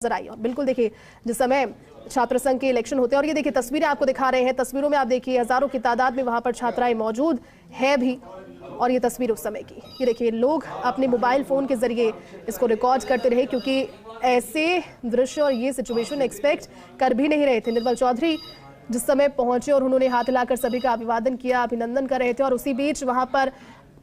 नजर आई। और बिल्कुल देखिए, जिस समय छात्र संघ के इलेक्शन होते हैं और ये देखिए तस्वीरें आपको दिखा रहे हैं, तस्वीरों में आप देखिए हजारों की तादाद में वहां पर छात्राएं मौजूद है भी। और ये तस्वीर उस समय की, ये देखिए लोग अपने मोबाइल फोन के जरिए इसको रिकॉर्ड करते रहे, क्योंकि ऐसे दृश्य और ये सिचुएशन एक्सपेक्ट कर भी नहीं रहे थे। निर्मल चौधरी जिस समय पहुंचे और उन्होंने हाथ हिलाकर सभी का अभिवादन किया, अभिनंदन कर रहे थे। और उसी बीच वहां पर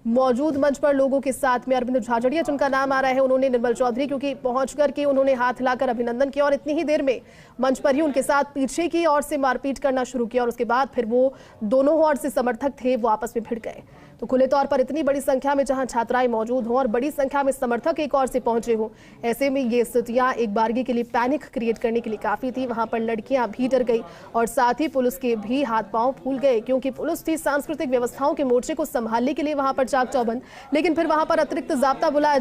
मौजूद मंच पर लोगों के साथ में अरविंद झाझड़िया जिनका नाम आ रहा है, उन्होंने निर्मल चौधरी क्योंकि पहुंच करके उन्होंने हाथ हिलाकर अभिनंदन किया और इतनी ही देर में मंच पर ही उनके साथ पीछे की ओर से मारपीट करना शुरू किया। और उसके बाद फिर वो दोनों ओर से समर्थक थे वो आपस में भिड़ गए। तो खुले तौर पर इतनी बड़ी संख्या में जहां छात्राएं मौजूद हों और बड़ी संख्या में समर्थक एक ओर से पहुंचे हों, ऐसे में ये स्थितियां एक बारगी के लिए पैनिक क्रिएट करने के लिए काफी थी। वहां पर लड़कियां भी डर गई और साथ ही पुलिस के भी हाथ पांव फूल गए, क्योंकि पुलिस थी सांस्कृतिक व्यवस्थाओं के मोर्चे को संभालने के लिए वहां पर चाक चौबंद। लेकिन फिर वहां पर अतिरिक्त जाब्ता बुलाया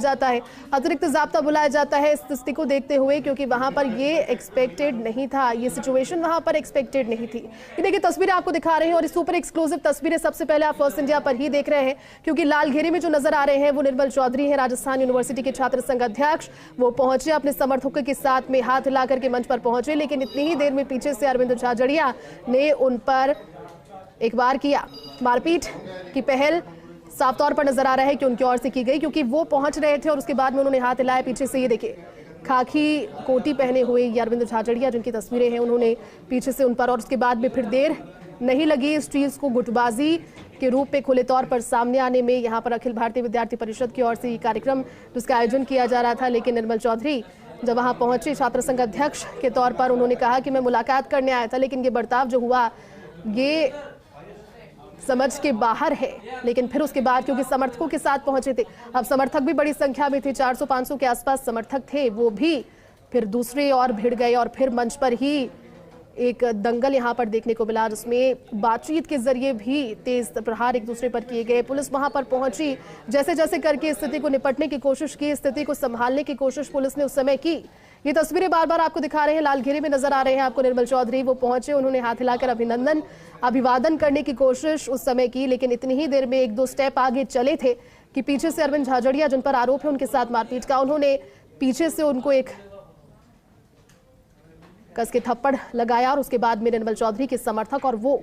जाता है, इस स्थिति को देखते हुए, क्योंकि वहां पर ये एक्सपेक्टेड नहीं था, ये सिचुएशन वहां पर एक्सपेक्टेड नहीं थी। ये देखिए तस्वीरें आपको दिखा रहे हैं और इस सुपर एक्सक्लूसिव तस्वीरें सबसे पहले आप फर्स्ट इंडिया पर ही देख रहे हैं, क्योंकि लाल घेरे में जो नजर आ रहे हैं वो निर्मल चौधरी हैं, राजस्थान यूनिवर्सिटी के छात्र संघ अध्यक्ष। वो पहुंचे अपने समर्थकों के साथ में हाथ हिलाकर के मंच पर पहुंचे, लेकिन इतनी ही देर में पीछे से अरविंद झाझड़िया ने उन पर एक बार किया मारपीट की पहल। साफ तौर पर नजर आ रहा है कि उनकी ओर से की गई, क्योंकि वो पहुंच रहे थे और उसके बाद में उन्होंने हाथ हिलाया पीछे से। ये देखिए खाकी कोटी पहने हुए ये अरविंद झाझड़िया जिनकी तस्वीरें हैं, उन्होंने पीछे से उन पर, और उसके बाद में फिर देर नहीं लगी इस चीज को गुटबाजी के रूप में खुले तौर पर सामने आने में। यहाँ पर अखिल भारतीय विद्यार्थी परिषद की ओर से ये कार्यक्रम जिसका आयोजन किया जा रहा था, लेकिन निर्मल चौधरी जब वहां पहुंचे छात्र संघ अध्यक्ष के तौर पर, उन्होंने कहा कि मैं मुलाकात करने आया था, लेकिन ये बर्ताव जो हुआ ये समझ के बाहर है। लेकिन फिर उसके बाद क्योंकि समर्थकों के साथ पहुंचे थे, अब समर्थक भी बड़ी संख्या में थे, 400-500 के आसपास समर्थक थे, वो भी फिर दूसरे और भिड़ गए। और फिर मंच पर ही एक दंगल यहां पर देखने को मिला, जिसमें बातचीत के जरिए भी तेज प्रहार एक दूसरे पर किए गए। पुलिस वहां पर पहुंची, जैसे जैसे करके स्थिति को निपटने की कोशिश की, स्थिति को संभालने की कोशिश पुलिस ने उस समय की। ये तस्वीरें बार बार आपको दिखा रहे हैं, लाल घेरे में नजर आ रहे हैं आपको निर्मल चौधरी। वो पहुंचे, उन्होंने हाथ हिलाकर अभिवादन करने की कोशिश उस समय की, लेकिन इतनी ही देर में 1-2 स्टेप आगे चले थे कि पीछे से अरविंद झाझड़िया जिन पर आरोप है उनके साथ मारपीट का, उन्होंने पीछे से उनको एक कस के थप्पड़ लगाया। और उसके बाद में निर्मल चौधरी के समर्थक और वो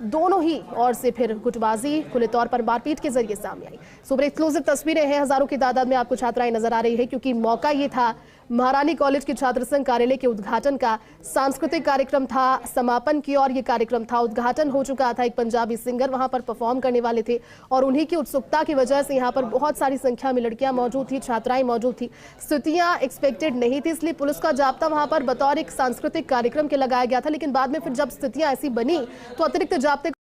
दोनों ही और से फिर गुटबाजी खुले तौर पर मारपीट के जरिए सामने आई। सुपर एक्सक्लूसिव तस्वीरें हैं, हजारों की तादाद में आपको छात्राएं नजर आ रही है, क्योंकि मौका ये था महारानी कॉलेज के छात्र संघ कार्यालय के उद्घाटन का। सांस्कृतिक कार्यक्रम था, समापन की और ये कार्यक्रम था, उद्घाटन हो चुका था। एक पंजाबी सिंगर वहां पर परफॉर्म करने वाले थे और उन्हीं की उत्सुकता की वजह से यहाँ पर बहुत सारी संख्या में लड़कियां मौजूद थी, छात्राएं मौजूद थी। स्थितियां एक्सपेक्टेड नहीं थी, इसलिए पुलिस का जाब्ता वहां पर बतौर एक सांस्कृतिक कार्यक्रम के लगाया गया था। लेकिन बाद में फिर जब स्थितियां ऐसी बनी तो अतिरिक्त जाब्ते